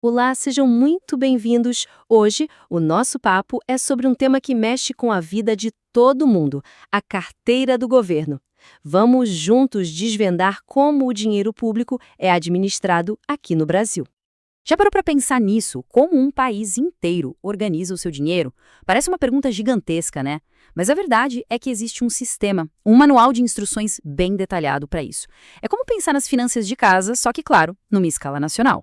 Olá, sejam muito bem-vindos. Hoje, o nosso papo é sobre um tema que mexe com a vida de todo mundo, a carteira do governo. Vamos juntos desvendar como o dinheiro público é administrado aqui no Brasil. Já parou para pensar nisso? Como um país inteiro organiza o seu dinheiro? Parece uma pergunta gigantesca, né? Mas a verdade é que existe um sistema, um manual de instruções bem detalhado para isso. É como pensar nas finanças de casa, só que, claro, numa escala nacional.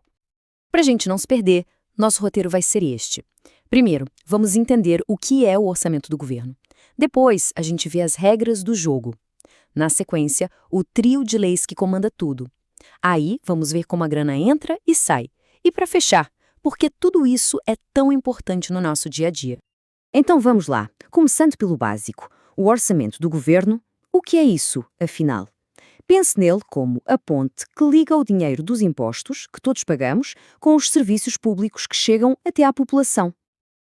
Para a gente não se perder, nosso roteiro vai ser este. Primeiro, vamos entender o que é o orçamento do governo. Depois, a gente vê as regras do jogo. Na sequência, o trio de leis que comanda tudo. Aí, vamos ver como a grana entra e sai. E para fechar, por que tudo isso é tão importante no nosso dia a dia. Então vamos lá, começando pelo básico. O orçamento do governo, o que é isso, afinal? Pense nele como a ponte que liga o dinheiro dos impostos, que todos pagamos, com os serviços públicos que chegam até à população.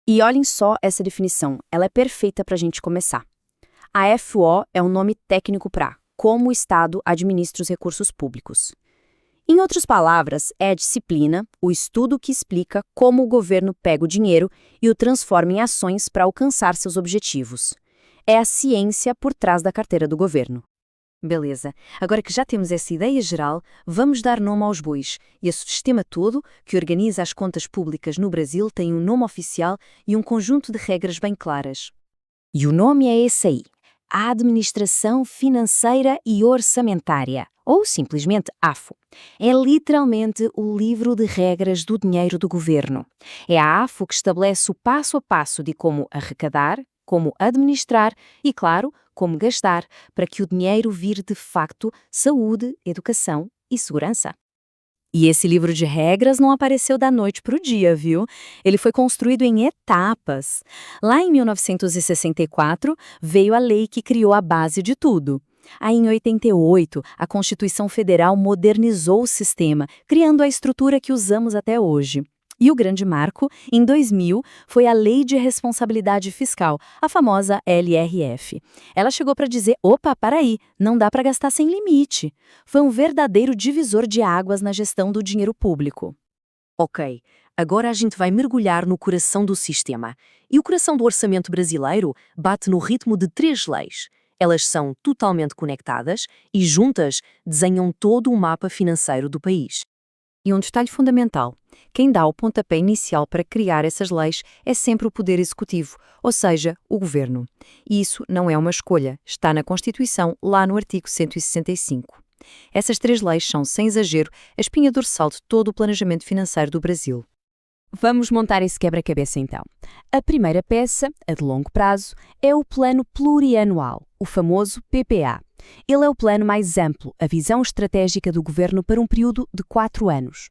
E olhem só essa definição, ela é perfeita para a gente começar. A FO é um nome técnico para como o Estado administra os recursos públicos. Em outras palavras, é a disciplina, o estudo que explica como o governo pega o dinheiro e o transforma em ações para alcançar seus objetivos. É a ciência por trás da carteira do governo. Beleza, agora que já temos essa ideia geral, vamos dar nome aos bois. E esse sistema todo, que organiza as contas públicas no Brasil, tem um nome oficial e um conjunto de regras bem claras. E o nome é esse aí, a Administração Financeira e Orçamentária, ou simplesmente AFO. É literalmente o livro de regras do dinheiro do governo. É a AFO que estabelece o passo a passo de como arrecadar, como administrar e, claro, como gastar, para que o dinheiro vire de facto saúde, educação e segurança. E esse livro de regras não apareceu da noite para o dia, viu? Ele foi construído em etapas. Lá em 1964, veio a lei que criou a base de tudo. Aí, em 88, a Constituição Federal modernizou o sistema, criando a estrutura que usamos até hoje. E o grande marco, em 2000, foi a Lei de Responsabilidade Fiscal, a famosa LRF. Ela chegou para dizer, opa, para aí, não dá para gastar sem limite. Foi um verdadeiro divisor de águas na gestão do dinheiro público. Ok, agora a gente vai mergulhar no coração do sistema. E o coração do orçamento brasileiro bate no ritmo de 3 leis. Elas são totalmente conectadas e, juntas, desenham todo o mapa financeiro do país. E um detalhe fundamental, quem dá o pontapé inicial para criar essas leis é sempre o Poder Executivo, ou seja, o Governo. E isso não é uma escolha, está na Constituição, lá no artigo 165. Essas 3 leis são, sem exagero, a espinha dorsal de todo o planejamento financeiro do Brasil. Vamos montar esse quebra-cabeça então. A primeira peça, a de longo prazo, é o Plano Plurianual, o famoso PPA. Ele é o plano mais amplo, a visão estratégica do governo para um período de 4 anos.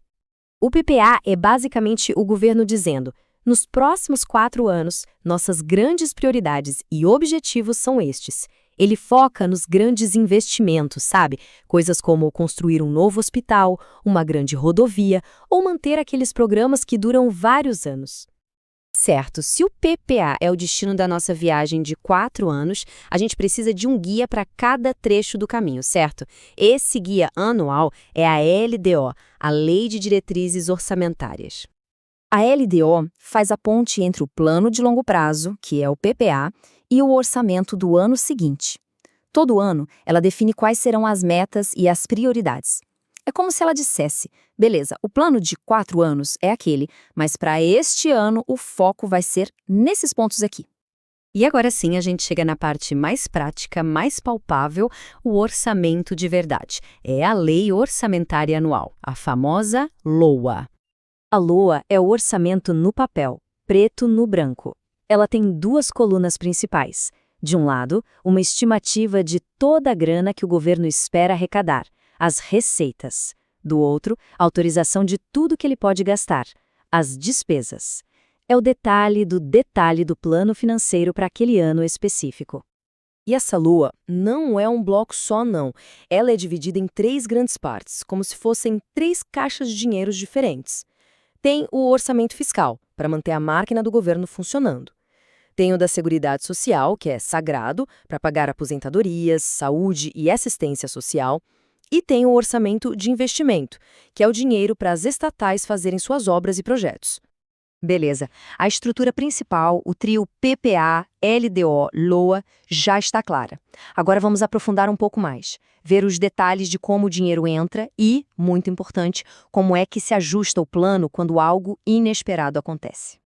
O PPA é basicamente o governo dizendo, nos próximos 4 anos, nossas grandes prioridades e objetivos são estes. Ele foca nos grandes investimentos, sabe? Coisas como construir um novo hospital, uma grande rodovia ou manter aqueles programas que duram vários anos. Certo, se o PPA é o destino da nossa viagem de 4 anos, a gente precisa de um guia para cada trecho do caminho, certo? Esse guia anual é a LDO, a Lei de Diretrizes Orçamentárias. A LDO faz a ponte entre o plano de longo prazo, que é o PPA, e o orçamento do ano seguinte. Todo ano, ela define quais serão as metas e as prioridades. É como se ela dissesse, beleza, o plano de 4 anos é aquele, mas para este ano o foco vai ser nesses pontos aqui. E agora sim a gente chega na parte mais prática, mais palpável, o orçamento de verdade. É a Lei Orçamentária Anual, a famosa LOA. A LOA é o orçamento no papel, preto no branco. Ela tem 2 colunas principais. De um lado, uma estimativa de toda a grana que o governo espera arrecadar, as receitas. Do outro, a autorização de tudo que ele pode gastar, as despesas. É o detalhe do plano financeiro para aquele ano específico. E essa LOA não é um bloco só, não. Ela é dividida em 3 grandes partes, como se fossem 3 caixas de dinheiros diferentes. Tem o orçamento fiscal, para manter a máquina do governo funcionando. Tem o da Seguridade Social, que é sagrado, para pagar aposentadorias, saúde e assistência social. E tem o orçamento de investimento, que é o dinheiro para as estatais fazerem suas obras e projetos. Beleza. A estrutura principal, o trio PPA, LDO, LOA, já está clara. Agora vamos aprofundar um pouco mais. Ver os detalhes de como o dinheiro entra e, muito importante, como é que se ajusta o plano quando algo inesperado acontece.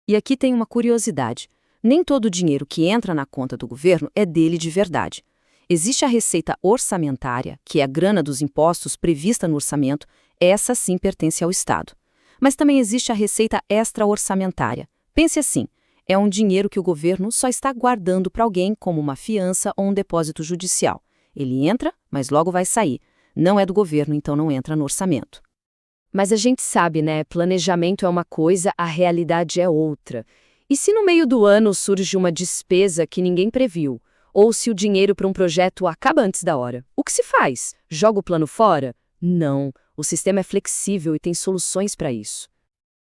E aqui tem uma curiosidade. Nem todo o dinheiro que entra na conta do governo é dele de verdade. Existe a receita orçamentária, que é a grana dos impostos prevista no orçamento, essa sim pertence ao Estado. Mas também existe a receita extra-orçamentária. Pense assim, é um dinheiro que o governo só está guardando para alguém como uma fiança ou um depósito judicial. Ele entra, mas logo vai sair. Não é do governo, então não entra no orçamento. Mas a gente sabe, né? Planejamento é uma coisa, a realidade é outra. E se no meio do ano surge uma despesa que ninguém previu? Ou se o dinheiro para um projeto acaba antes da hora? O que se faz? Joga o plano fora? Não. O sistema é flexível e tem soluções para isso.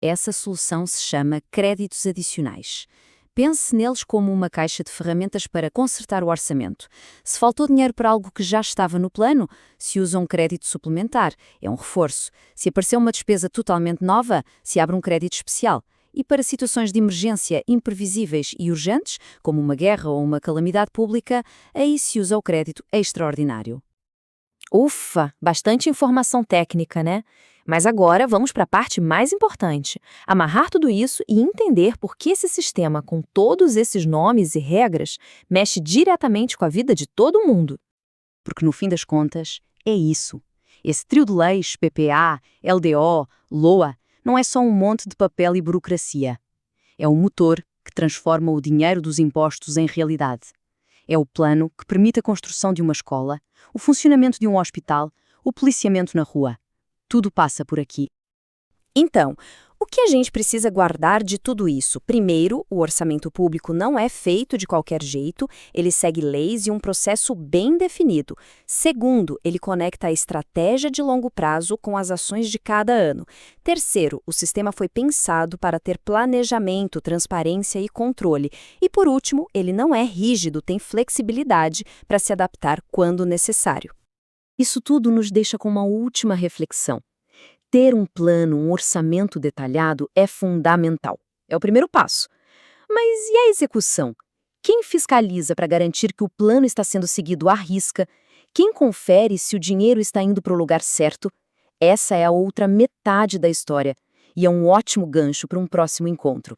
Essa solução se chama créditos adicionais. Pense neles como uma caixa de ferramentas para consertar o orçamento. Se faltou dinheiro para algo que já estava no plano, se usa um crédito suplementar, é um reforço. Se apareceu uma despesa totalmente nova, se abre um crédito especial. E para situações de emergência imprevisíveis e urgentes, como uma guerra ou uma calamidade pública, aí se usa o crédito extraordinário. Ufa, bastante informação técnica, né? Mas agora vamos para a parte mais importante, amarrar tudo isso e entender por que esse sistema, com todos esses nomes e regras, mexe diretamente com a vida de todo mundo. Porque no fim das contas, é isso. Esse trio de leis, PPA, LDO, LOA, não é só um monte de papel e burocracia. É o motor que transforma o dinheiro dos impostos em realidade. É o plano que permite a construção de uma escola, o funcionamento de um hospital, o policiamento na rua. Tudo passa por aqui. Então, o que a gente precisa guardar de tudo isso? Primeiro, o orçamento público não é feito de qualquer jeito, ele segue leis e um processo bem definido. Segundo, ele conecta a estratégia de longo prazo com as ações de cada ano. Terceiro, o sistema foi pensado para ter planejamento, transparência e controle. E por último, ele não é rígido, tem flexibilidade para se adaptar quando necessário. Isso tudo nos deixa com uma última reflexão. Ter um plano, um orçamento detalhado é fundamental. É o primeiro passo. Mas e a execução? Quem fiscaliza para garantir que o plano está sendo seguido à risca? Quem confere se o dinheiro está indo para o lugar certo? Essa é a outra metade da história e é um ótimo gancho para um próximo encontro.